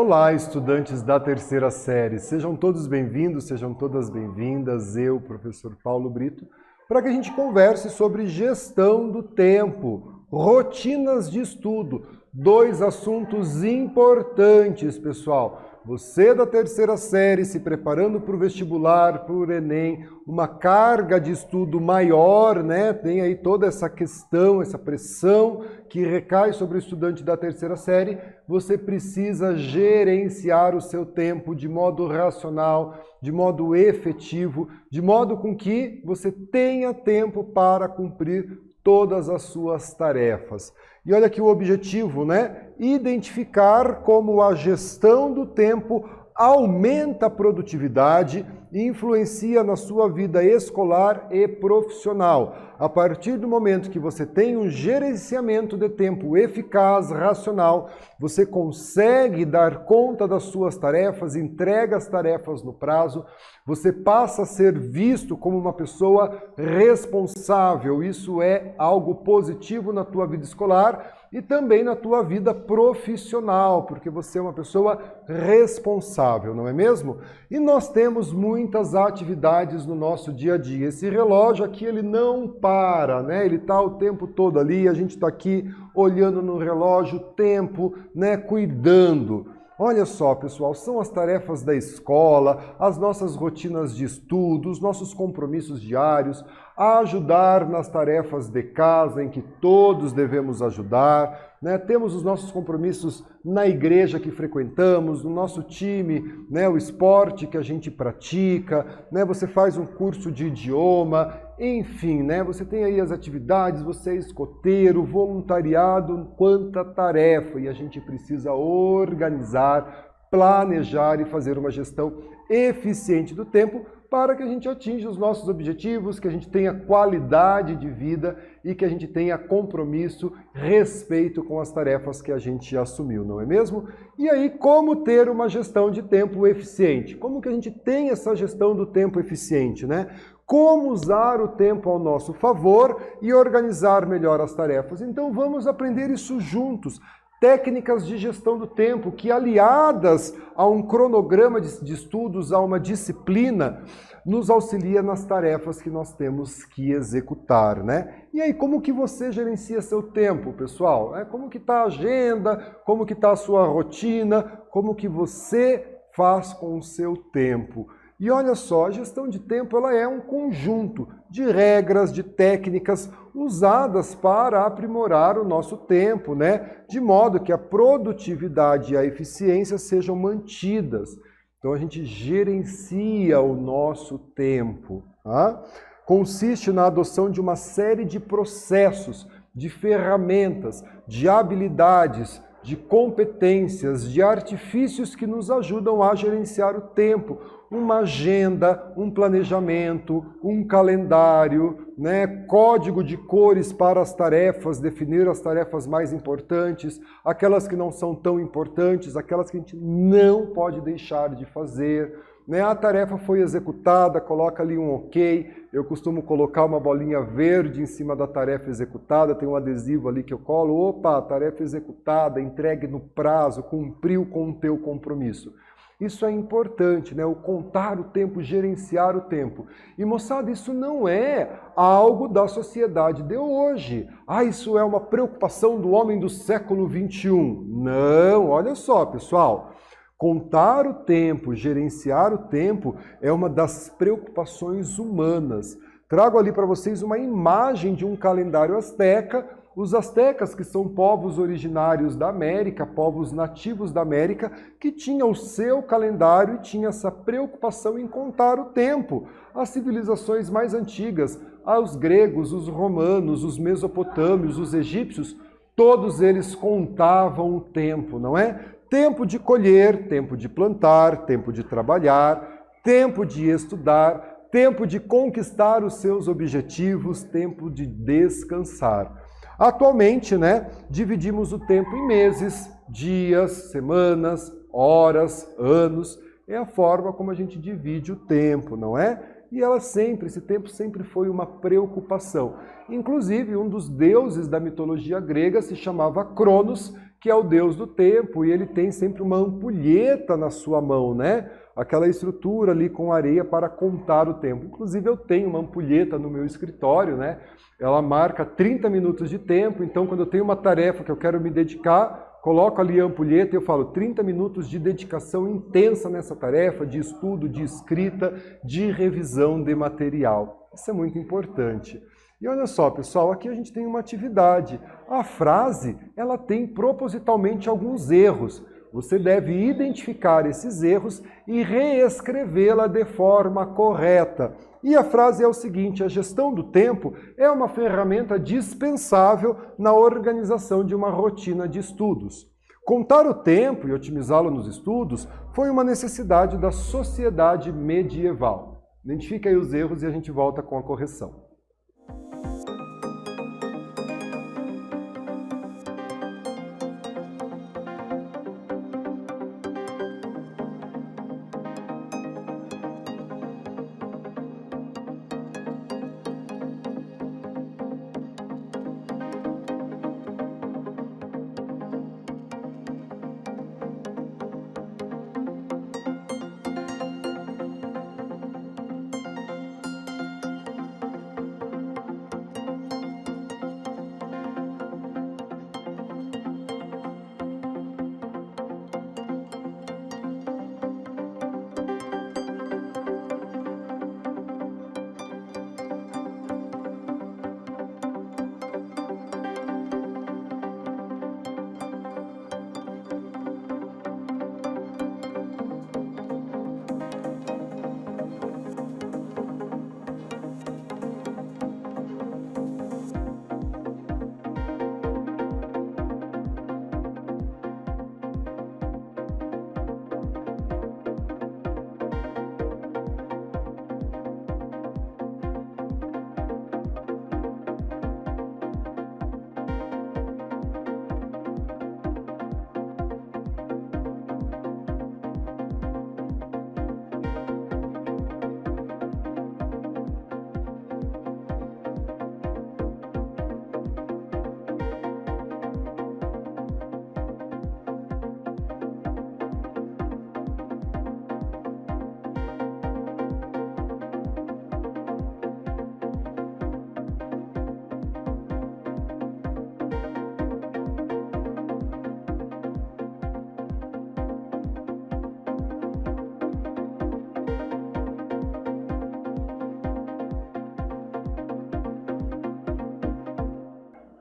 Olá, estudantes da terceira série. Sejam todos bem-vindos, sejam todas bem-vindas. Eu, professor Paulo Brito, para que a gente converse sobre gestão do tempo, rotinas de estudo. Dois assuntos importantes, pessoal. Você da terceira série se preparando para o vestibular, para o Enem, uma carga de estudo maior, né? Tem aí toda essa questão, essa pressão que recai sobre o estudante da terceira série. Você precisa gerenciar o seu tempo de modo racional, de modo efetivo, de modo com que você tenha tempo para cumprir todas as suas tarefas. E olha aqui o objetivo, né? Identificar como a gestão do tempo aumenta a produtividade e influencia na sua vida escolar e profissional. A partir do momento que você tem um gerenciamento de tempo eficaz, racional, você consegue dar conta das suas tarefas, entrega as tarefas no prazo, você passa a ser visto como uma pessoa responsável. Isso é algo positivo na tua vida escolar e também na tua vida profissional, porque você é uma pessoa responsável, não é mesmo? E nós temos muitas atividades no nosso dia a dia. Esse relógio aqui, ele não para, né? Ele está o tempo todo ali, a gente está aqui olhando no relógio o tempo, né? Cuidando. Olha só, pessoal, são as tarefas da escola, as nossas rotinas de estudo, os nossos compromissos diários, ajudar nas tarefas de casa em que todos devemos ajudar, né? Temos os nossos compromissos na igreja que frequentamos, no nosso time, né? O esporte que a gente pratica, né? Você faz um curso de idioma, enfim, né? Você tem aí as atividades, você é escoteiro, voluntariado, quanta tarefa, e a gente precisa organizar, planejar e fazer uma gestão eficiente do tempo para que a gente atinja os nossos objetivos, que a gente tenha qualidade de vida e que a gente tenha compromisso, respeito com as tarefas que a gente assumiu, não é mesmo? E aí, como ter uma gestão de tempo eficiente? Como que a gente tem essa gestão do tempo eficiente, né? Como usar o tempo ao nosso favor e organizar melhor as tarefas. Então vamos aprender isso juntos. Técnicas de gestão do tempo que, aliadas a um cronograma de estudos, a uma disciplina, nos auxilia nas tarefas que nós temos que executar, né? E aí, como que você gerencia seu tempo, pessoal? Como que está a agenda? Como que está a sua rotina? Como que você faz com o seu tempo? E olha só, a gestão de tempo ela é um conjunto de regras, de técnicas usadas para aprimorar o nosso tempo, né? De modo que a produtividade e a eficiência sejam mantidas. Então a gente gerencia o nosso tempo. Tá? Consiste na adoção de uma série de processos, de ferramentas, de habilidades, de competências, de artifícios que nos ajudam a gerenciar o tempo. Uma agenda, um planejamento, um calendário, né? Código de cores para as tarefas, definir as tarefas mais importantes, aquelas que não são tão importantes, aquelas que a gente não pode deixar de fazer. Né? A tarefa foi executada, coloca ali um OK. Eu costumo colocar uma bolinha verde em cima da tarefa executada, tem um adesivo ali que eu colo. Opa, tarefa executada, entregue no prazo, cumpriu com o teu compromisso. Isso é importante, né? O contar o tempo, gerenciar o tempo. E, moçada, isso não é algo da sociedade de hoje. Isso é uma preocupação do homem do século XXI. Não, olha só, pessoal. Contar o tempo, gerenciar o tempo é uma das preocupações humanas. Trago ali para vocês uma imagem de um calendário asteca. Os astecas, que são povos originários da América, povos nativos da América, que tinham o seu calendário e tinha essa preocupação em contar o tempo. As civilizações mais antigas, os gregos, os romanos, os mesopotâmios, os egípcios, todos eles contavam o tempo, não é? Tempo de colher, tempo de plantar, tempo de trabalhar, tempo de estudar, tempo de conquistar os seus objetivos, tempo de descansar. Atualmente, né, dividimos o tempo em meses, dias, semanas, horas, anos. É a forma como a gente divide o tempo, não é? E esse tempo sempre foi uma preocupação. Inclusive, um dos deuses da mitologia grega se chamava Cronos, que é o deus do tempo, e ele tem sempre uma ampulheta na sua mão, né? Aquela estrutura ali com areia para contar o tempo. Inclusive eu tenho uma ampulheta no meu escritório, né? Ela marca 30 minutos de tempo, então quando eu tenho uma tarefa que eu quero me dedicar, coloco ali a ampulheta e eu falo 30 minutos de dedicação intensa nessa tarefa, de estudo, de escrita, de revisão de material. Isso é muito importante. E olha só, pessoal, aqui a gente tem uma atividade. A frase, ela tem propositalmente alguns erros. Você deve identificar esses erros e reescrevê-la de forma correta. E a frase é o seguinte: a gestão do tempo é uma ferramenta dispensável na organização de uma rotina de estudos. Contar o tempo e otimizá-lo nos estudos foi uma necessidade da sociedade medieval. Identifica aí os erros e a gente volta com a correção.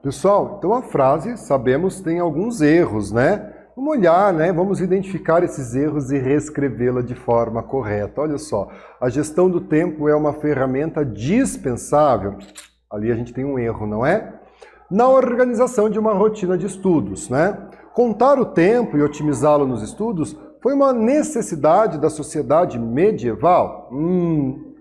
Pessoal, então a frase, sabemos, tem alguns erros, né? Vamos olhar, né? Vamos identificar esses erros e reescrevê-la de forma correta. Olha só, a gestão do tempo é uma ferramenta dispensável. Ali a gente tem um erro, não é? Na organização de uma rotina de estudos, né? Contar o tempo e otimizá-lo nos estudos foi uma necessidade da sociedade medieval?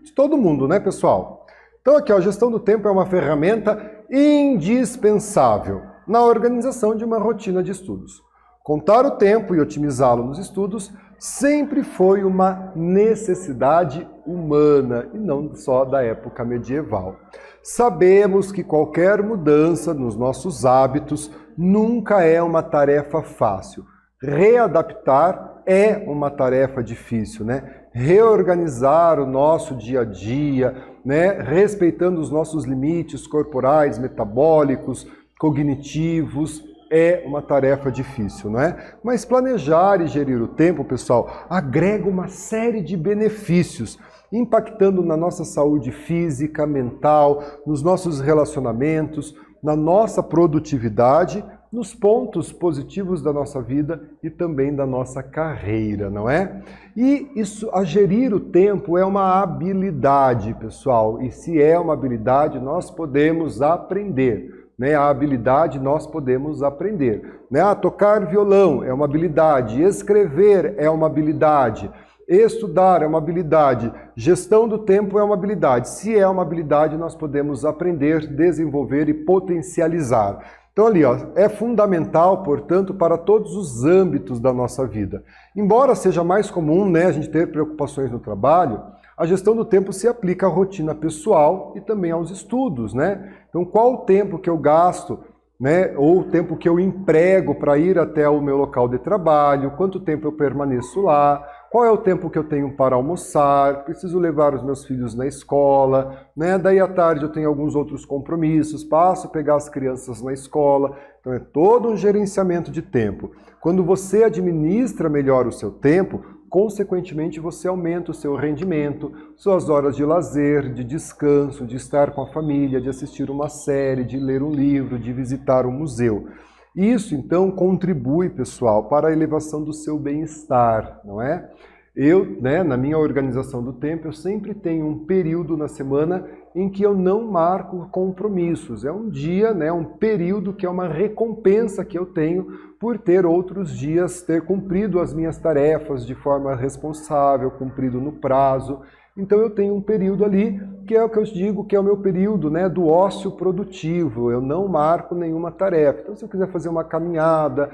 De todo mundo, né, pessoal? Então aqui, ó, a gestão do tempo é uma ferramenta indispensável na organização de uma rotina de estudos. Contar o tempo e otimizá-lo nos estudos sempre foi uma necessidade humana e não só da época medieval. Sabemos que qualquer mudança nos nossos hábitos nunca é uma tarefa fácil. Readaptar é uma tarefa difícil, né? Reorganizar o nosso dia a dia, né? Respeitando os nossos limites corporais, metabólicos, cognitivos, é uma tarefa difícil, não é? Mas planejar e gerir o tempo, pessoal, agrega uma série de benefícios, impactando na nossa saúde física, mental, nos nossos relacionamentos, na nossa produtividade, nos pontos positivos da nossa vida e também da nossa carreira, não é? E isso, a gerir o tempo é uma habilidade, pessoal, e se é uma habilidade, nós podemos aprender. Né, a habilidade nós podemos aprender. Né? Tocar violão é uma habilidade, escrever é uma habilidade, estudar é uma habilidade, gestão do tempo é uma habilidade. Se é uma habilidade, nós podemos aprender, desenvolver e potencializar. Então ali, ó, é fundamental, portanto, para todos os âmbitos da nossa vida. Embora seja mais comum, né, a gente ter preocupações no trabalho, a gestão do tempo se aplica à rotina pessoal e também aos estudos, né? Então, qual o tempo que eu gasto né? Ou o tempo que eu emprego para ir até o meu local de trabalho, quanto tempo eu permaneço lá, qual é o tempo que eu tenho para almoçar, preciso levar os meus filhos na escola, né? Daí à tarde eu tenho alguns outros compromissos, passo a pegar as crianças na escola, então é todo um gerenciamento de tempo. Quando você administra melhor o seu tempo, consequentemente você aumenta o seu rendimento, suas horas de lazer, de descanso, de estar com a família, de assistir uma série, de ler um livro, de visitar um museu. Isso, então, contribui, pessoal, para a elevação do seu bem-estar, não é? Eu, né, na minha organização do tempo, eu sempre tenho um período na semana em que eu não marco compromissos. É um dia, né, um período que é uma recompensa que eu tenho por ter outros dias, ter cumprido as minhas tarefas de forma responsável, cumprido no prazo. Então eu tenho um período ali, que é o que eu digo que é o meu período, né, do ócio produtivo. Eu não marco nenhuma tarefa. Então se eu quiser fazer uma caminhada,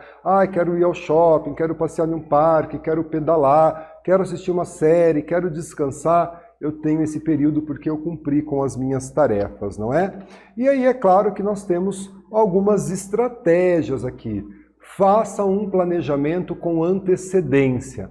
quero ir ao shopping, quero passear em um parque, quero pedalar, quero assistir uma série, quero descansar, eu tenho esse período porque eu cumpri com as minhas tarefas, não é? E aí é claro que nós temos algumas estratégias aqui. Faça um planejamento com antecedência.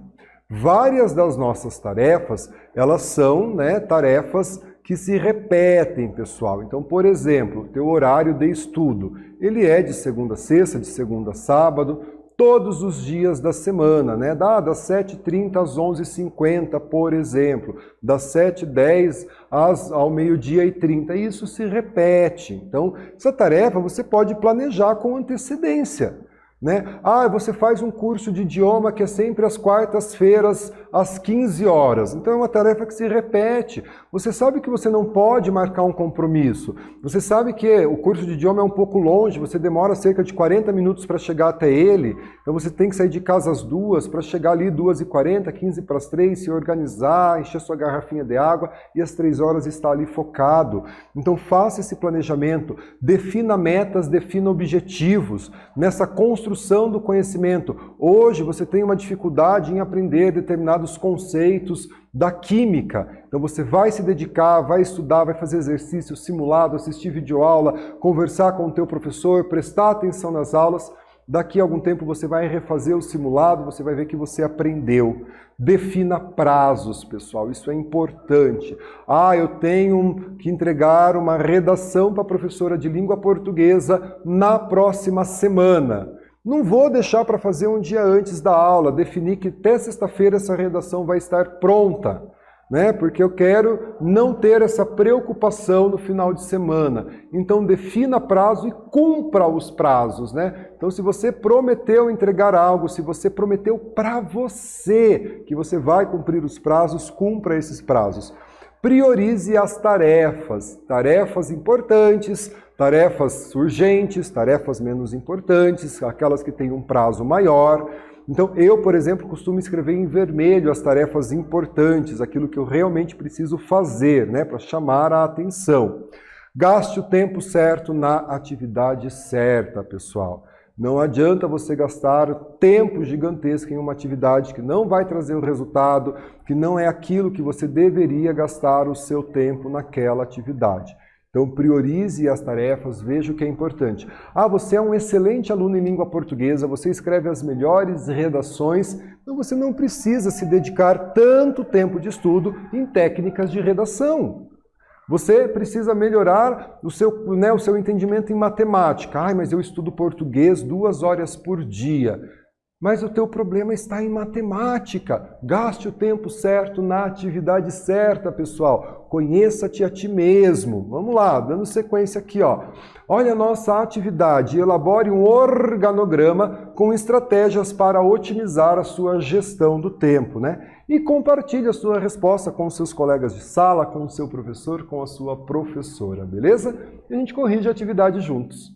Várias das nossas tarefas, elas são, né, tarefas que se repetem, pessoal. Então, por exemplo, teu horário de estudo, ele é de segunda a sexta, de segunda a sábado, todos os dias da semana, né? Das 7h30 às 11h50, por exemplo, das 7h10 ao meio-dia e 30. Isso se repete. Então, essa tarefa você pode planejar com antecedência, né? Você faz um curso de idioma que é sempre às quartas-feiras, às 15 horas. Então é uma tarefa que se repete. Você sabe que você não pode marcar um compromisso. Você sabe que o curso de idioma é um pouco longe, você demora cerca de 40 minutos para chegar até ele. Então você tem que sair de casa às 2 para chegar ali 2h40, 15 para as 3, se organizar, encher sua garrafinha de água e às 3 horas estar ali focado. Então faça esse planejamento, defina metas, defina objetivos. Nessa construção do conhecimento. Hoje você tem uma dificuldade em aprender determinados conceitos da química. Então você vai se dedicar, vai estudar, vai fazer exercício simulado, assistir videoaula, conversar com o teu professor, prestar atenção nas aulas. Daqui a algum tempo você vai refazer o simulado, você vai ver que você aprendeu. Defina prazos, pessoal, isso é importante. Eu tenho que entregar uma redação para a professora de língua portuguesa na próxima semana. Não vou deixar para fazer um dia antes da aula, definir que até sexta-feira essa redação vai estar pronta, né? Porque eu quero não ter essa preocupação no final de semana. Então defina prazo e cumpra os prazos, né? Então se você prometeu entregar algo, se você prometeu para você que você vai cumprir os prazos, cumpra esses prazos. Priorize as tarefas, tarefas importantes, tarefas urgentes, tarefas menos importantes, aquelas que têm um prazo maior. Então eu, por exemplo, costumo escrever em vermelho as tarefas importantes, aquilo que eu realmente preciso fazer, né, para chamar a atenção. Gaste o tempo certo na atividade certa, pessoal. Não adianta você gastar tempo gigantesco em uma atividade que não vai trazer o resultado, que não é aquilo que você deveria gastar o seu tempo naquela atividade. Então priorize as tarefas, veja o que é importante. Você é um excelente aluno em língua portuguesa, você escreve as melhores redações, então você não precisa se dedicar tanto tempo de estudo em técnicas de redação. Você precisa melhorar o seu entendimento em matemática. Mas eu estudo português 2 horas por dia. Mas o teu problema está em matemática. Gaste o tempo certo na atividade certa, pessoal. Conheça-te a ti mesmo. Vamos lá, dando sequência aqui, ó. Olha a nossa atividade. Elabore um organograma com estratégias para otimizar a sua gestão do tempo, né? E compartilhe a sua resposta com os seus colegas de sala, com o seu professor, com a sua professora, beleza? E a gente corrige a atividade juntos.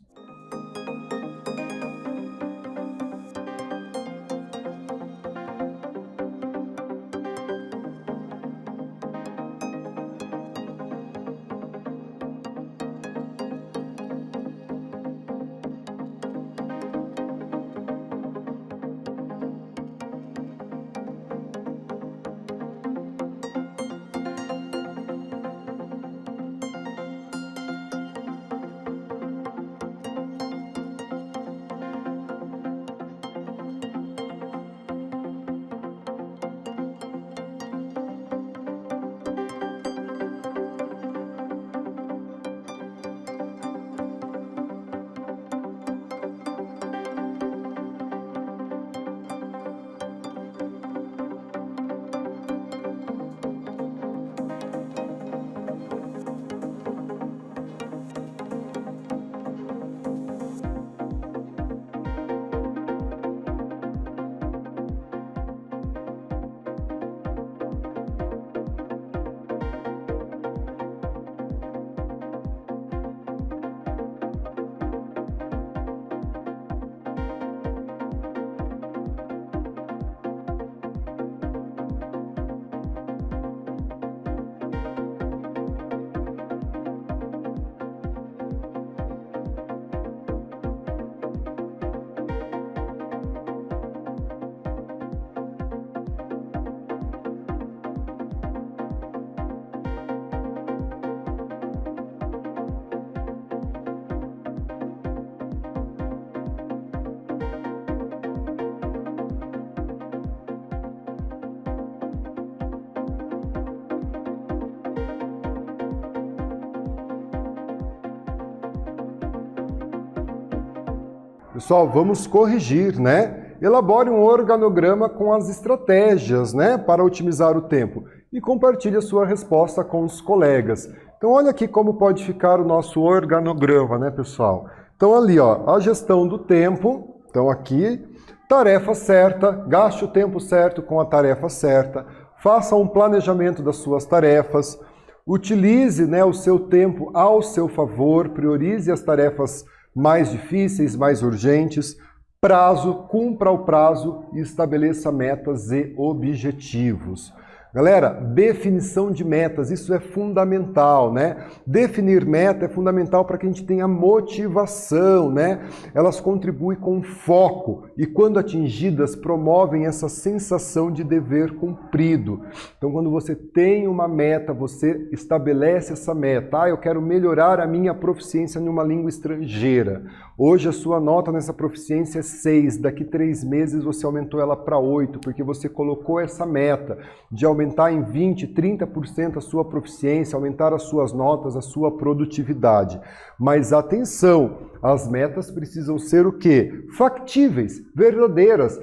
Pessoal, vamos corrigir, né? Elabore um organograma com as estratégias, né, para otimizar o tempo e compartilhe a sua resposta com os colegas. Então, olha aqui como pode ficar o nosso organograma, né, pessoal? Então, ali, ó, a gestão do tempo. Então, aqui, tarefa certa, gaste o tempo certo com a tarefa certa, faça um planejamento das suas tarefas, utilize, né, o seu tempo ao seu favor, priorize as tarefas mais difíceis, mais urgentes, prazo, cumpra o prazo e estabeleça metas e objetivos. Galera, definição de metas, isso é fundamental, né? Definir meta é fundamental para que a gente tenha motivação, né? Elas contribuem com foco e, quando atingidas, promovem essa sensação de dever cumprido. Então, quando você tem uma meta, você estabelece essa meta. Ah, eu quero melhorar a minha proficiência em uma língua estrangeira. Hoje a sua nota nessa proficiência é 6, daqui 3 meses você aumentou ela para 8, porque você colocou essa meta de aumentar em 20%, 30% a sua proficiência, aumentar as suas notas, a sua produtividade. Mas atenção, as metas precisam ser o quê? Factíveis, verdadeiras,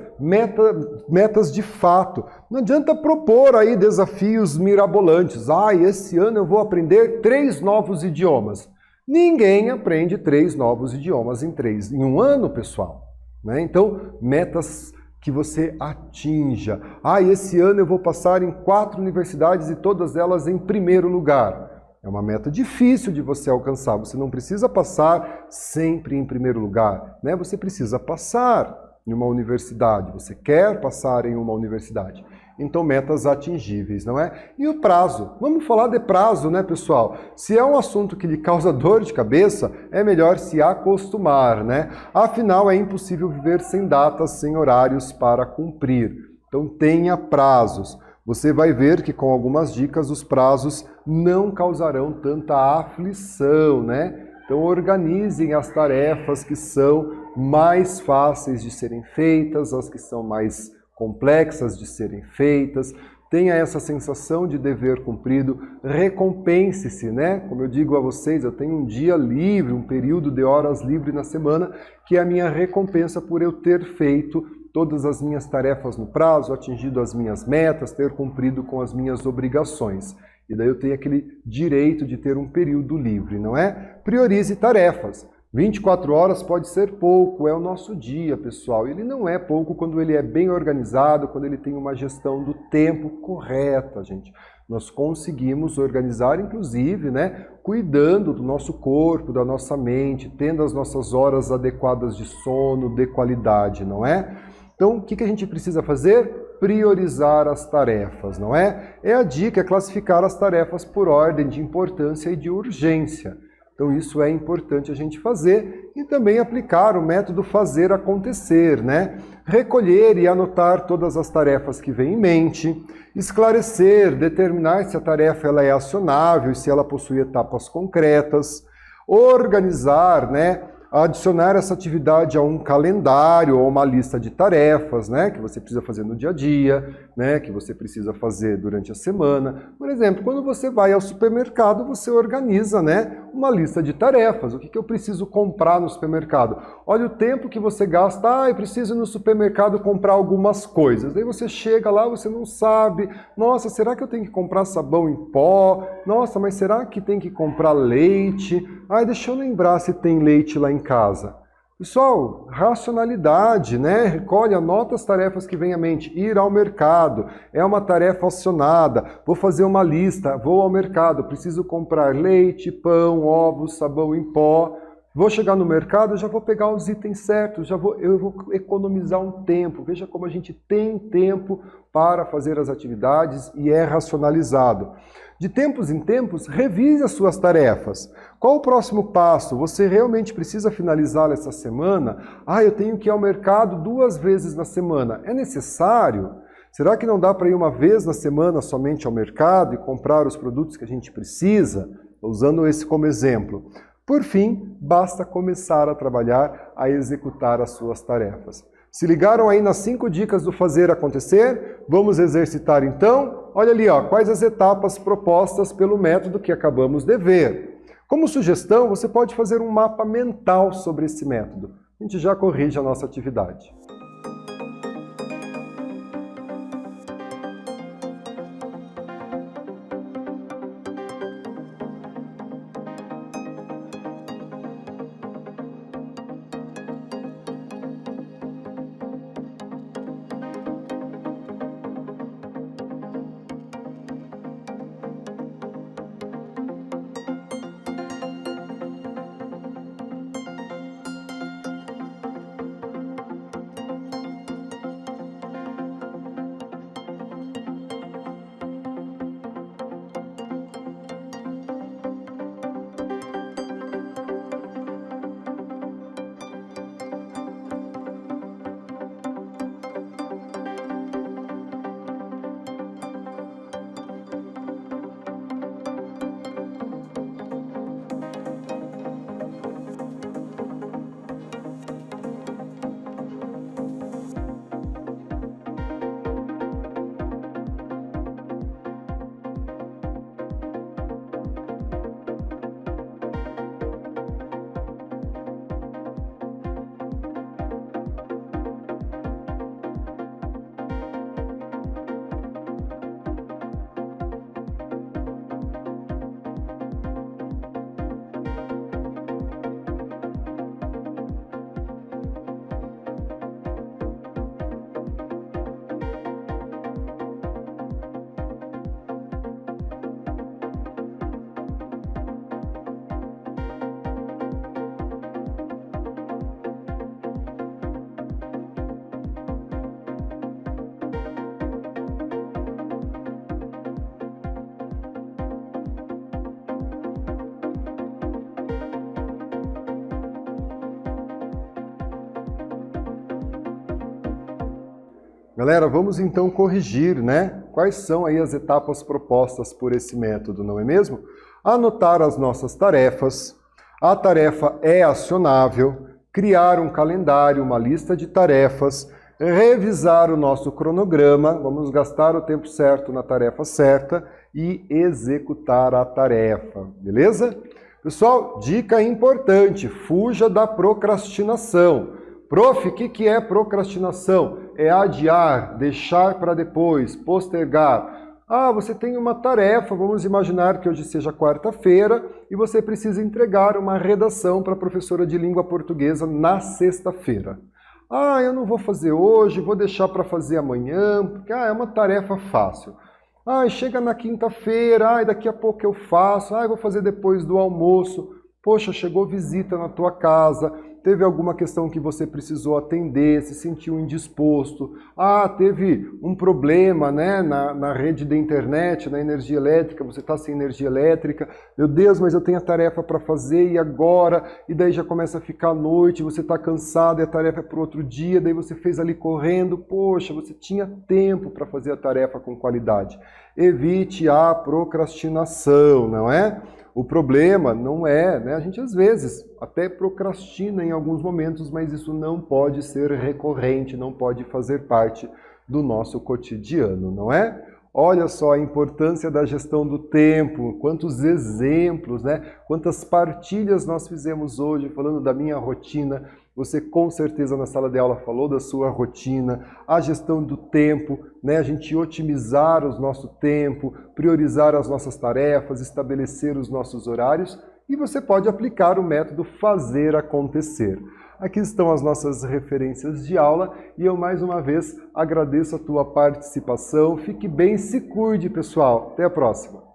metas de fato. Não adianta propor aí desafios mirabolantes. Ah, esse ano eu vou aprender 3 novos idiomas. Ninguém aprende 3 novos idiomas em um ano, pessoal, né? Então, metas que você atinja. Ah, esse ano eu vou passar em 4 universidades e todas elas em primeiro lugar. É uma meta difícil de você alcançar. Você não precisa passar sempre em primeiro lugar, né? Você precisa passar em uma universidade. Você quer passar em uma universidade. Então, metas atingíveis, não é? E o prazo? Vamos falar de prazo, né, pessoal? Se é um assunto que lhe causa dor de cabeça, é melhor se acostumar, né? Afinal, é impossível viver sem datas, sem horários para cumprir. Então, tenha prazos. Você vai ver que com algumas dicas os prazos não causarão tanta aflição, né? Então, organizem as tarefas que são mais fáceis de serem feitas, as que são mais complexas de serem feitas, tenha essa sensação de dever cumprido, recompense-se, né? Como eu digo a vocês, eu tenho um dia livre, um período de horas livre na semana, que é a minha recompensa por eu ter feito todas as minhas tarefas no prazo, atingido as minhas metas, ter cumprido com as minhas obrigações. E daí eu tenho aquele direito de ter um período livre, não é? Priorize tarefas. 24 horas pode ser pouco, é o nosso dia, pessoal. Ele não é pouco quando ele é bem organizado, quando ele tem uma gestão do tempo correta, gente. Nós conseguimos organizar, inclusive, né, cuidando do nosso corpo, da nossa mente, tendo as nossas horas adequadas de sono, de qualidade, não é? Então, o que a gente precisa fazer? Priorizar as tarefas, não é? É a dica, é classificar as tarefas por ordem de importância e de urgência. Então, isso é importante a gente fazer e também aplicar o método fazer acontecer, né? Recolher e anotar todas as tarefas que vêm em mente, esclarecer, determinar se a tarefa ela é acionável e se ela possui etapas concretas, organizar, né? Adicionar essa atividade a um calendário ou uma lista de tarefas, né, que você precisa fazer no dia a dia, né, que você precisa fazer durante a semana. Por exemplo, quando você vai ao supermercado, você organiza, né, uma lista de tarefas. O que eu preciso comprar no supermercado? Olha o tempo que você gasta. Ah, eu preciso ir no supermercado comprar algumas coisas. Daí você chega lá, você não sabe. Nossa, será que eu tenho que comprar sabão em pó? Nossa, mas será que tem que comprar leite? Ah, deixa eu lembrar se tem leite lá em casa. Pessoal, racionalidade, né? Recolhe, anota as tarefas que vêm à mente. Ir ao mercado é uma tarefa acionada. Vou fazer uma lista, vou ao mercado, preciso comprar leite, pão, ovos, sabão em pó. Vou chegar no mercado, já vou pegar os itens certos, eu vou economizar um tempo. Veja como a gente tem tempo para fazer as atividades e é racionalizado. De tempos em tempos, revise as suas tarefas. Qual o próximo passo? Você realmente precisa finalizar essa semana? Ah, eu tenho que ir ao mercado 2 vezes na semana. É necessário? Será que não dá para ir uma vez na semana somente ao mercado e comprar os produtos que a gente precisa? Usando esse como exemplo. Por fim, basta começar a trabalhar, a executar as suas tarefas. Se ligaram aí nas 5 dicas do fazer acontecer? Vamos exercitar então? Olha ali, ó, quais as etapas propostas pelo método que acabamos de ver. Como sugestão, você pode fazer um mapa mental sobre esse método. a gente já corrige a nossa atividade. Galera, vamos então corrigir, né? Quais são aí as etapas propostas por esse método, não é mesmo? Anotar as nossas tarefas, a tarefa é acionável, criar um calendário, uma lista de tarefas, revisar o nosso cronograma, vamos gastar o tempo certo na tarefa certa e executar a tarefa, beleza? Pessoal, dica importante, fuja da procrastinação. Prof, o que é procrastinação? É adiar, deixar para depois, postergar. Ah, você tem uma tarefa, vamos imaginar que hoje seja quarta-feira e você precisa entregar uma redação para a professora de língua portuguesa na sexta-feira. Ah, eu não vou fazer hoje, vou deixar para fazer amanhã, porque é uma tarefa fácil. Ah, chega na quinta-feira, daqui a pouco eu faço, eu vou fazer depois do almoço. Poxa, chegou visita na tua casa, teve alguma questão que você precisou atender, se sentiu indisposto. Ah, teve um problema, né, na rede da internet, na energia elétrica, você está sem energia elétrica. Meu Deus, mas eu tenho a tarefa para fazer e agora? E daí já começa a ficar noite, você está cansado e a tarefa é para outro dia, daí você fez ali correndo. Poxa, você tinha tempo para fazer a tarefa com qualidade. Evite a procrastinação, não é? O problema não é, né? A gente às vezes até procrastina em alguns momentos, mas isso não pode ser recorrente, não pode fazer parte do nosso cotidiano, não é? Olha só a importância da gestão do tempo, quantos exemplos, né? Quantas partilhas nós fizemos hoje falando da minha rotina. Você com certeza na sala de aula falou da sua rotina, a gestão do tempo, né? A gente otimizar o nosso tempo, priorizar as nossas tarefas, estabelecer os nossos horários e você pode aplicar o método fazer acontecer. Aqui estão as nossas referências de aula e eu mais uma vez agradeço a tua participação. Fique bem, se cuide, pessoal. Até a próxima.